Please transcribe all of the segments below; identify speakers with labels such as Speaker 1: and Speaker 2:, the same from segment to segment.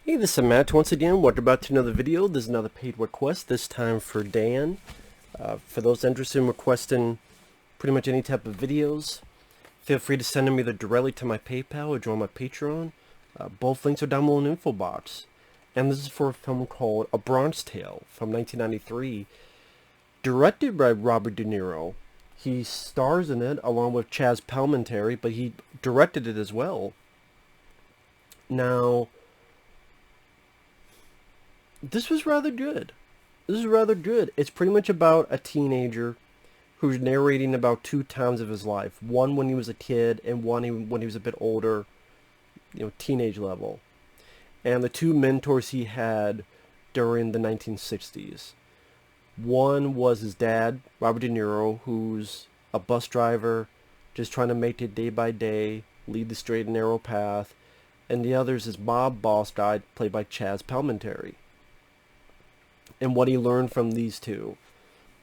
Speaker 1: Hey, this is Matt once again. Welcome back to another video. This is another paid request, this time for Dan. For those interested in requesting pretty much any type of videos, feel free to send them either directly to my PayPal or join my Patreon. Both links are down below in the info box. And this is for a film called A Bronx Tale from 1993, directed by Robert De Niro. He stars in it along with Chazz Palminteri, but he directed it as well. Now, this was rather good. It's pretty much about a teenager who's narrating about two times of his life. One when he was a kid and one when he was a bit older, teenage level. And the two mentors he had during the 1960s. One was his dad, Robert De Niro, who's a bus driver, just trying to make it day by day, lead the straight and narrow path. And the other is his mob boss guy, played by Chazz Palminteri. And what he learned from these two.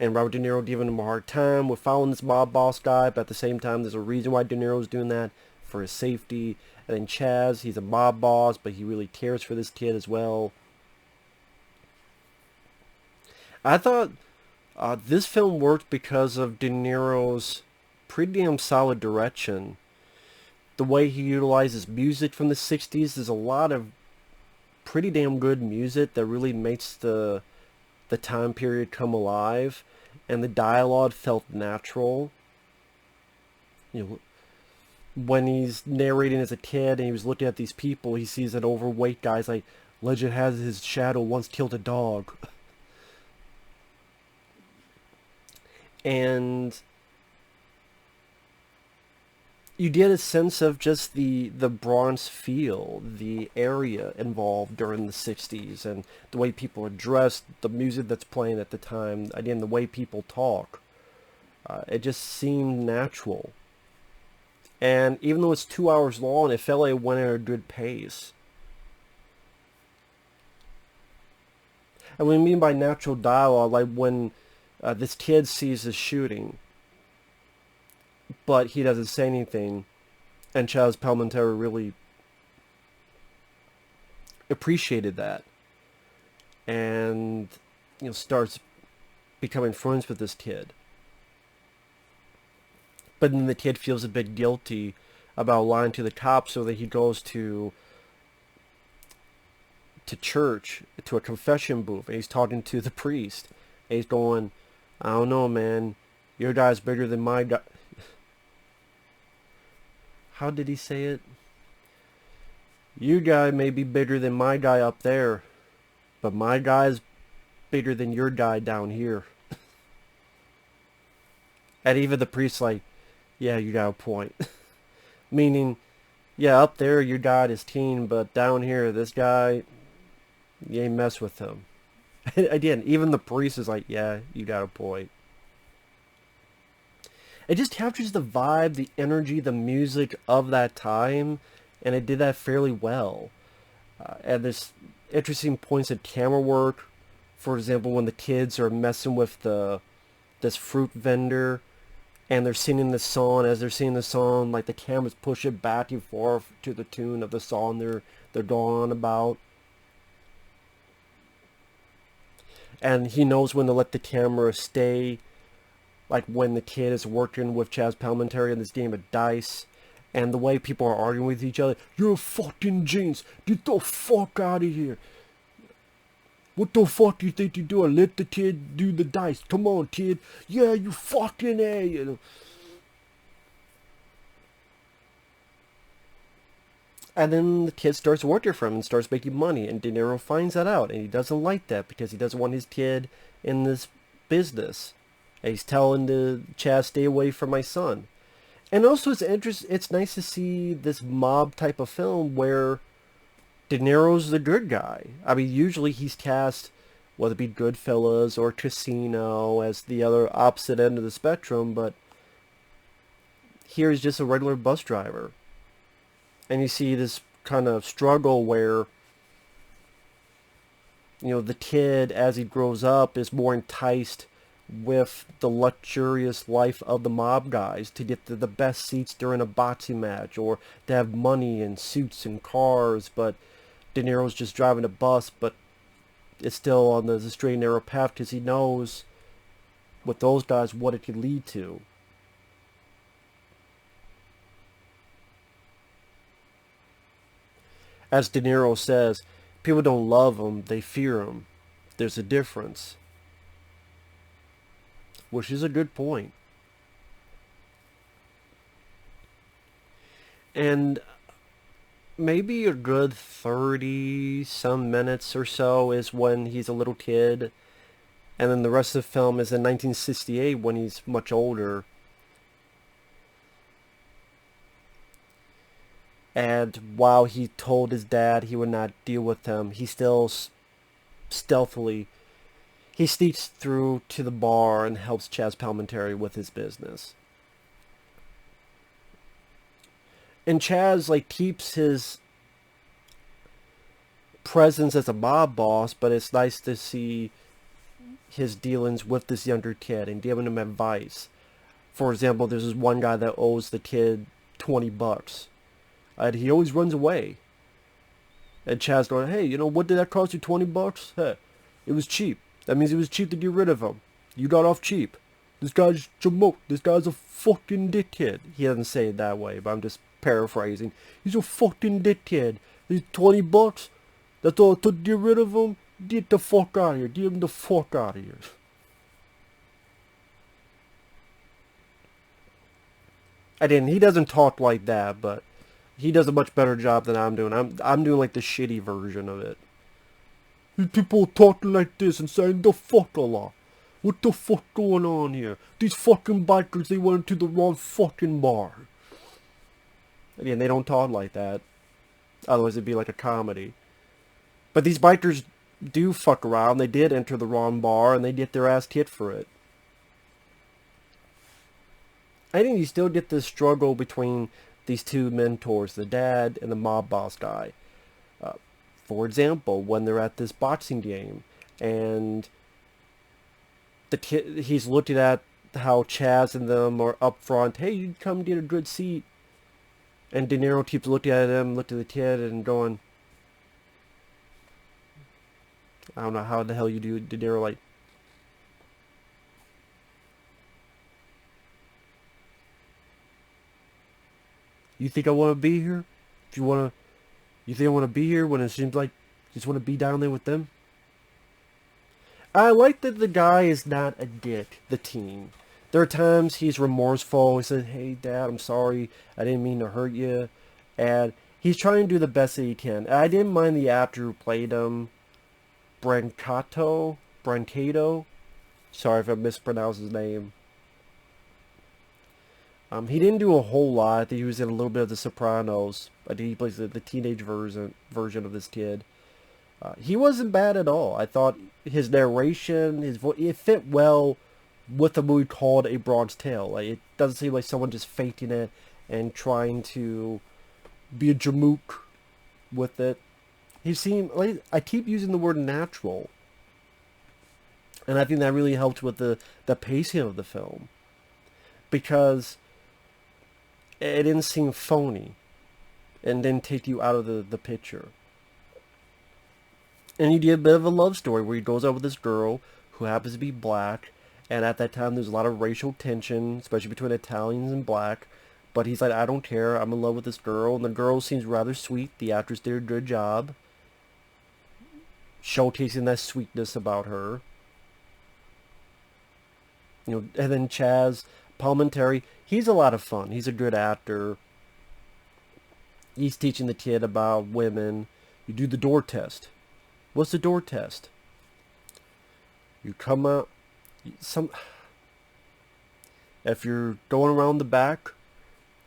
Speaker 1: And Robert De Niro giving him a hard time with following this mob boss guy, but at the same time there's a reason why De Niro's doing that, for his safety. And then Chazz, he's a mob boss, but he really cares for this kid as well. I thought this film worked because of De Niro's pretty damn solid direction. The way he utilizes music from the 60s, there's a lot of pretty damn good music that really makes the time period come alive, and the dialogue felt natural. When he's narrating as a kid and he was looking at these people, he sees an overweight guy's like, legend has his shadow once killed a dog. And you get a sense of just the Bronx feel, the area involved during the 60s, and the way people are dressed, the music that's playing at the time, again, the way people talk. It just seemed natural. And even though it's 2 hours long, it felt like it went at a good pace. And what I mean by natural dialogue, like when this kid sees the shooting, but he doesn't say anything, and Chazz Palminteri really appreciated that, and starts becoming friends with this kid. But then the kid feels a bit guilty about lying to the cops, so that he goes to church, to a confession booth, and he's talking to the priest, and he's going, I don't know, man, your guy's bigger than my guy. How did he say it? Your guy may be bigger than my guy up there, but my guy's bigger than your guy down here. And even the priest's like, yeah, you got a point. Meaning, yeah, up there your guy is teen, but down here, this guy, you ain't mess with him. Again, even the priest is like, yeah, you got a point. It just captures the vibe, the energy, the music of that time, and it did that fairly well. And there's interesting points of camera work. For example, when the kids are messing with this fruit vendor, and they're singing the song. As they're singing the song, like the cameras push it back and forth to the tune of the song they're going on about. And he knows when to let the camera stay. Like when the kid is working with Chazz Palminteri in this game of dice, and the way people are arguing with each other. You're a fucking jinx. Get the fuck out of here. What the fuck do you think you're doing? Let the kid do the dice. Come on, kid. Yeah, you fucking A. And then the kid starts working for him and starts making money, and De Niro finds that out, and he doesn't like that because he doesn't want his kid in this business. And he's telling the Chazz, stay away from my son. And also it's nice to see this mob type of film where De Niro's the good guy. I mean, usually he's cast, whether it be Goodfellas or Casino, as the other opposite end of the spectrum, but here he's just a regular bus driver. And you see this kind of struggle where, the kid, as he grows up, is more enticed with the luxurious life of the mob guys to get the best seats during a boxing match, or to have money and suits and cars, but De Niro's just driving a bus, but it's still on the straight and narrow path because he knows with those guys what it could lead to. As De Niro says, people don't love him, they fear him. There's a difference. Which is a good point. And maybe a good 30 some minutes or so is when he's a little kid. And then the rest of the film is in 1968 when he's much older. And while he told his dad he would not deal with him, he still stealthily, he sneaks through to the bar and helps Chazz Palminteri with his business. And Chazz, like, keeps his presence as a mob boss, but it's nice to see his dealings with this younger kid and giving him advice. For example, there's this one guy that owes the kid $20. And he always runs away. And Chazz going, hey, you know, what did that cost you, $20? Hey, it was cheap. That means it was cheap to get rid of him. You got off cheap. This guy's jamoke. This guy's a fucking dickhead. He doesn't say it that way, but I'm just paraphrasing. He's a fucking dickhead. He's $20. That's all it took to get rid of him. Get the fuck out of here. Get him the fuck out of here. I didn't. He doesn't talk like that, but he does a much better job than I'm doing. I'm doing like the shitty version of it. These people talking like this and saying the fuck a lot. What the fuck going on here? These fucking bikers, they went to the wrong fucking bar. Again, they don't talk like that. Otherwise it'd be like a comedy. But these bikers do fuck around. They did enter the wrong bar and they get their ass kicked for it. I think you still get this struggle between these two mentors, the dad and the mob boss guy. For example, when they're at this boxing game and the kid, he's looking at how Chazz and them are up front. Hey, you come get a good seat. And De Niro keeps looking at him, looking at the kid and going, I don't know how the hell you do De Niro, like, you think I want to be here? If you think I want to be here when it seems like you just want to be down there with them? I like that the guy is not a dick, the teen. There are times he's remorseful. He says, hey, Dad, I'm sorry. I didn't mean to hurt you. And he's trying to do the best that he can. I didn't mind the actor who played him, Brancato. Sorry if I mispronounced his name. He didn't do a whole lot. I think he was in a little bit of The Sopranos. I think he plays the teenage version of this kid. He wasn't bad at all. I thought his narration, his voice, it fit well with a movie called A Bronx Tale. Like, it doesn't seem like someone just faking it and trying to be a jamook with it. He seemed like, I keep using the word natural, and I think that really helped with the pacing of the film, because it didn't seem phony and didn't take you out of the picture. And you get a bit of a love story where he goes out with this girl who happens to be black, and at that time there's a lot of racial tension, especially between Italians and black, but he's like, I don't care, I'm in love with this girl, and the girl seems rather sweet. The actress did a good job showcasing that sweetness about her. You know, and then Chazz Palminteri, he's a lot of fun. He's a good actor. He's teaching the kid about women. You do the door test. What's the door test? You come out, if you're going around the back,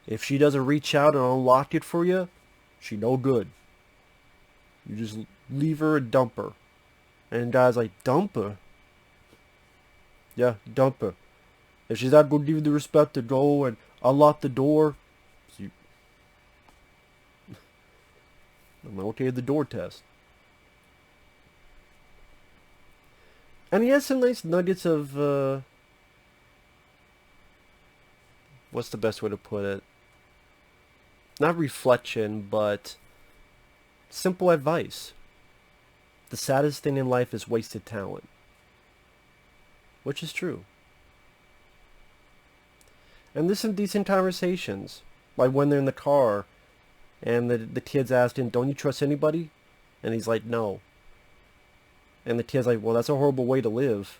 Speaker 1: if she doesn't reach out and unlock it for you, she no good. You just leave her and dump her. And the guy's like, dump her? Yeah, dump her. If she's not going to give you the respect to go and unlock the door, I'm like, okay, the door test. And he has some nice nuggets of, what's the best way to put it? Not reflection, but Simple advice. The saddest thing in life is wasted talent. Which is true. And there's some decent conversations. Like when they're in the car and the kid's asked him, don't you trust anybody? And he's like, no. And the kid's like, well, that's a horrible way to live.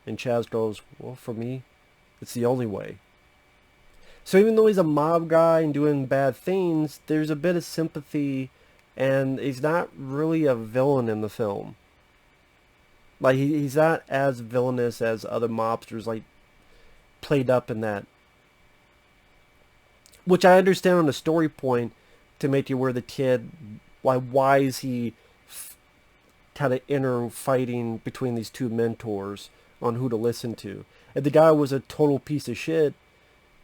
Speaker 1: And Chazz goes, well, for me, it's the only way. So even though he's a mob guy and doing bad things, there's a bit of sympathy, and he's not really a villain in the film. Like, he's not as villainous as other mobsters, like, played up in that. Which I understand on the story point to make you aware the kid, why is he kind of inner fighting between these two mentors on who to listen to. If the guy was a total piece of shit,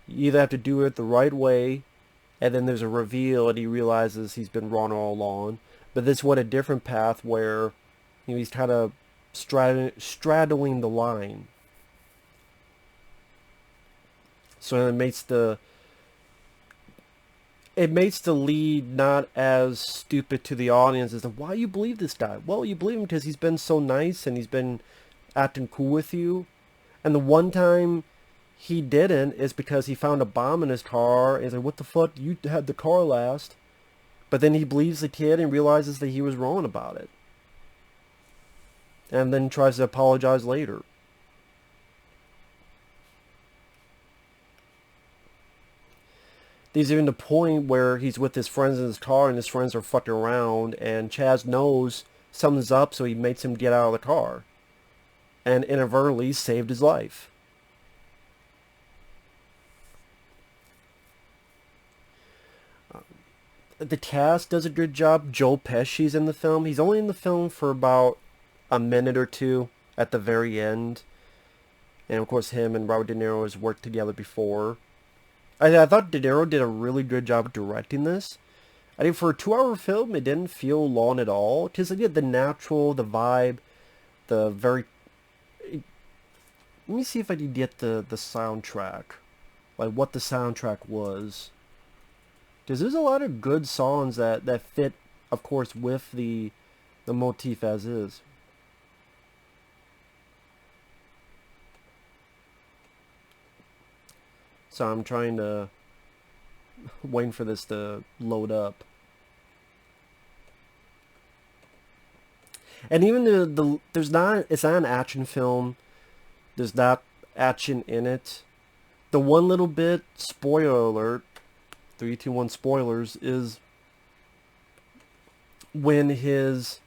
Speaker 1: you either have to do it the right way, and then there's a reveal and he realizes he's been wrong all along. But this went a different path where he's kind of straddling the line. So it makes the lead not as stupid to the audience as to why you believe this guy. Well, you believe him because he's been so nice and he's been acting cool with you. And the one time he didn't is because he found a bomb in his car. And he's like, what the fuck? You had the car last. But then he believes the kid and realizes that he was wrong about it. And then tries to apologize later. There's even the point where he's with his friends in his car and his friends are fucking around and Chazz knows something's up, so he makes him get out of the car. And inadvertently saved his life. The cast does a good job. Joe Pesci's in the film. He's only in the film for about a minute or two at the very end. And of course him and Robert De Niro has worked together before. I thought De Niro did a really good job directing this. I think for a 2-hour film, it didn't feel long at all. Because it did the natural, the vibe, the very... Let me see if I can get the soundtrack. Like what the soundtrack was. Because there's a lot of good songs that fit, of course, with the motif as is. So I'm trying to... waiting for this to load up. And even it's not an action film. There's not action in it. The one little bit, spoiler alert, 3, 2, 1 spoilers, is when his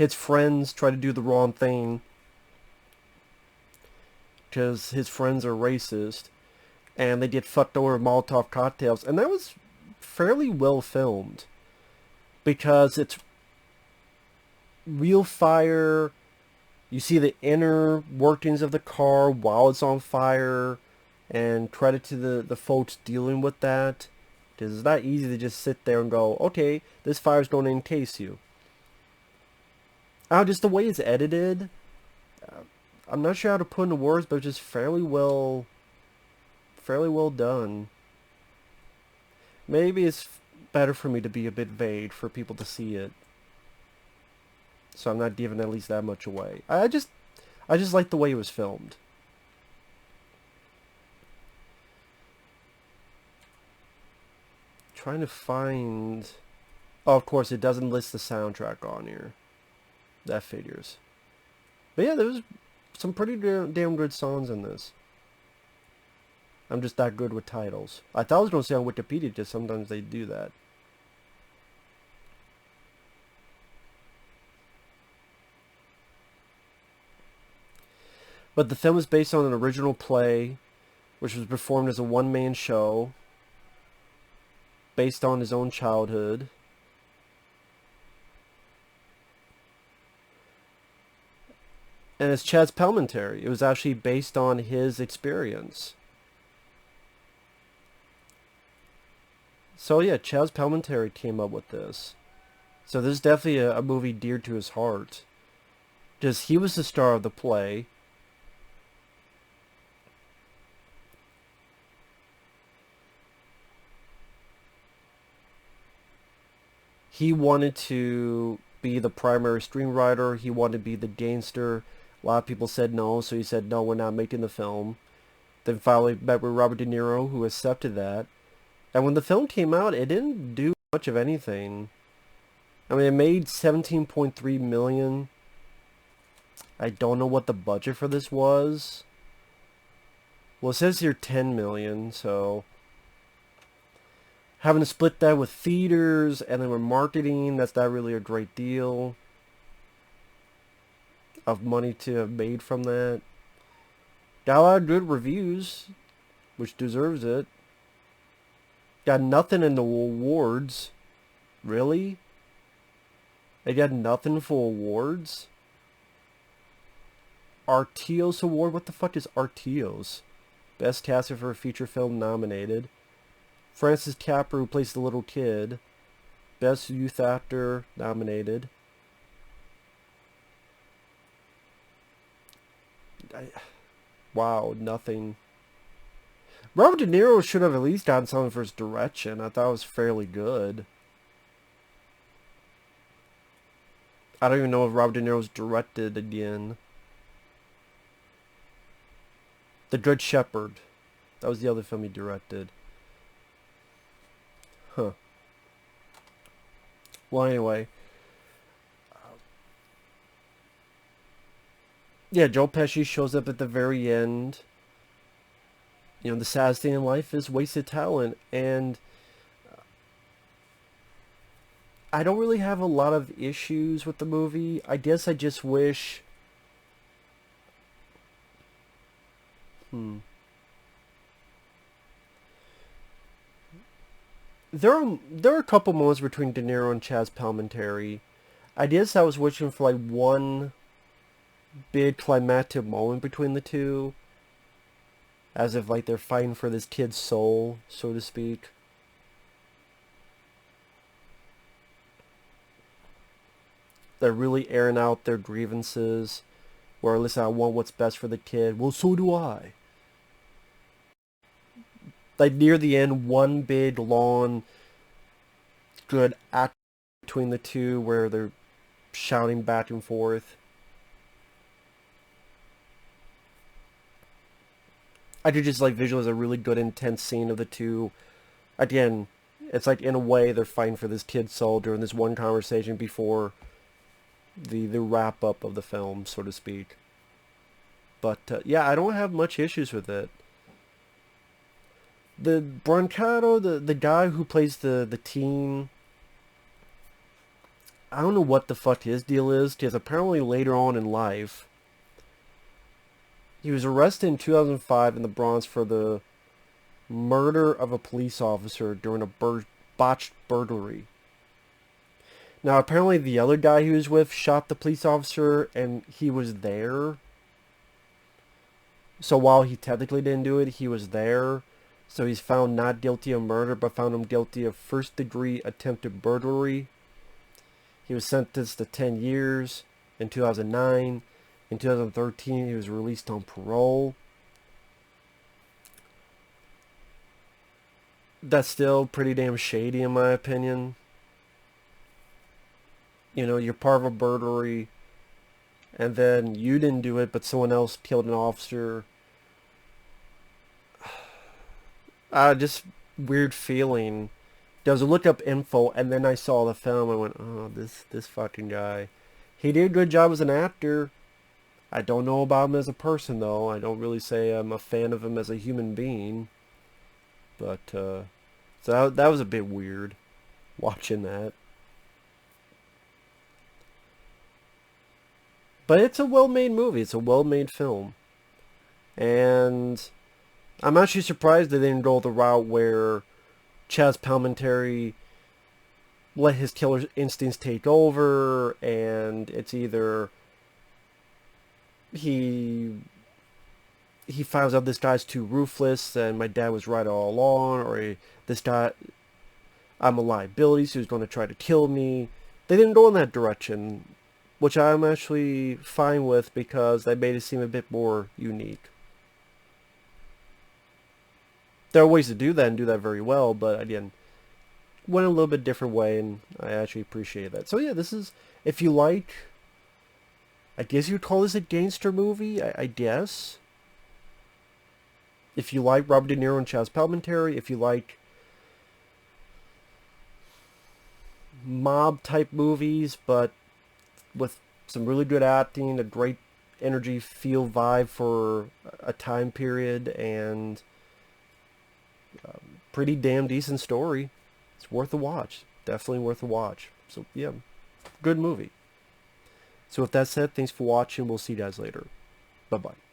Speaker 1: friends try to do the wrong thing because his friends are racist. And they get fucked over with Molotov cocktails. And that was fairly well filmed. Because it's real fire. You see the inner workings of the car while it's on fire. And credit to the folks dealing with that. Because it's not easy to just sit there and go, okay, this fire's going to encase you. Just the way it's edited. I'm not sure how to put into words, but it's just fairly well done. Maybe it's better for me to be a bit vague for people to see it. So I'm not giving at least that much away. I just like the way it was filmed. Trying to find... Oh, of course, it doesn't list the soundtrack on here. That figures. But yeah, there was some pretty damn good songs in this. I'm just that good with titles. I thought I was going to say on Wikipedia, just sometimes they do that. But the film is based on an original play, which was performed as a one-man show, based on his own childhood. And it's Chazz Palminteri. It was actually based on his experience. So yeah, Chazz Palminteri came up with this. So this is definitely a movie dear to his heart. Because he was the star of the play. He wanted to be the primary screenwriter. He wanted to be the gangster. A lot of people said no, so he said, no, we're not making the film. Then finally met with Robert De Niro, who accepted that. And when the film came out, it didn't do much of anything. I mean, it made 17.3 million. I don't know what the budget for this was. Well, it says here 10 million, so having to split that with theaters and then with marketing, that's not really a great deal of money to have made from that. Got a lot of good reviews, which deserves it. Got nothing in the awards. Really? They got nothing for awards? Artios Award? What the fuck is Artios? Best casting for a feature film nominated. Francis Capra, who plays the little kid. Best youth actor nominated. Wow, nothing. Robert De Niro should have at least gotten something for his direction. I thought it was fairly good. I don't even know if Robert De Niro's directed again. The Good Shepherd. That was the other film he directed. Huh. Well, anyway. Yeah, Joe Pesci shows up at the very end. You know, the saddest thing in life is wasted talent. And I don't really have a lot of issues with the movie. I guess I just wish... There are a couple moments between De Niro and Chazz Palminteri. I guess I was wishing for like one big climactic moment between the two. As if like they're fighting for this kid's soul, so to speak. They're really airing out their grievances. Or listen, I want what's best for the kid. Well, so do I. Like near the end, one big, long, good act between the two where they're shouting back and forth. I could just like visualize a really good, intense scene of the two. Again, it's like in a way they're fighting for this kid's soul during this one conversation before the wrap up of the film, so to speak. But yeah, I don't have much issues with it. The Brancato, the guy who plays the teen, I don't know what the fuck his deal is, because apparently later on in life, he was arrested in 2005 in the Bronx for the murder of a police officer during a botched burglary. Now, apparently the other guy he was with shot the police officer, and he was there. So while he technically didn't do it, he was there. So he's found not guilty of murder, but found him guilty of first-degree attempted burglary. He was sentenced to 10 years in 2009. In 2013, he was released on parole. That's still pretty damn shady in my opinion. You know, you're part of a burglary, and then you didn't do it, but someone else killed an officer. Just weird feeling. There was a look up info, and then I saw the film, and went, oh, this fucking guy. He did a good job as an actor. I don't know about him as a person, though. I don't really say I'm a fan of him as a human being. But, so that was a bit weird, watching that. But it's a well-made movie. It's a well-made film. And I'm actually surprised they didn't go the route where Chazz Palminteri let his killer instincts take over, and it's either he finds out this guy's too ruthless and my dad was right all along, or this guy, I'm a liability, so he's going to try to kill me. They didn't go in that direction, which I'm actually fine with because they made it seem a bit more unique. There are ways to do that and do that very well, but again, went a little bit different way, and I actually appreciate that. So yeah, this is, if you like, I guess you'd call this a gangster movie, I guess. If you like Robert De Niro and Chazz Palminteri, if you like mob type movies, but with some really good acting, a great energy, feel, vibe for a time period, and pretty damn decent story, it's worth a watch. Definitely worth a watch. So yeah, good movie. So with that said, thanks for watching. We'll see you guys later. Bye-bye.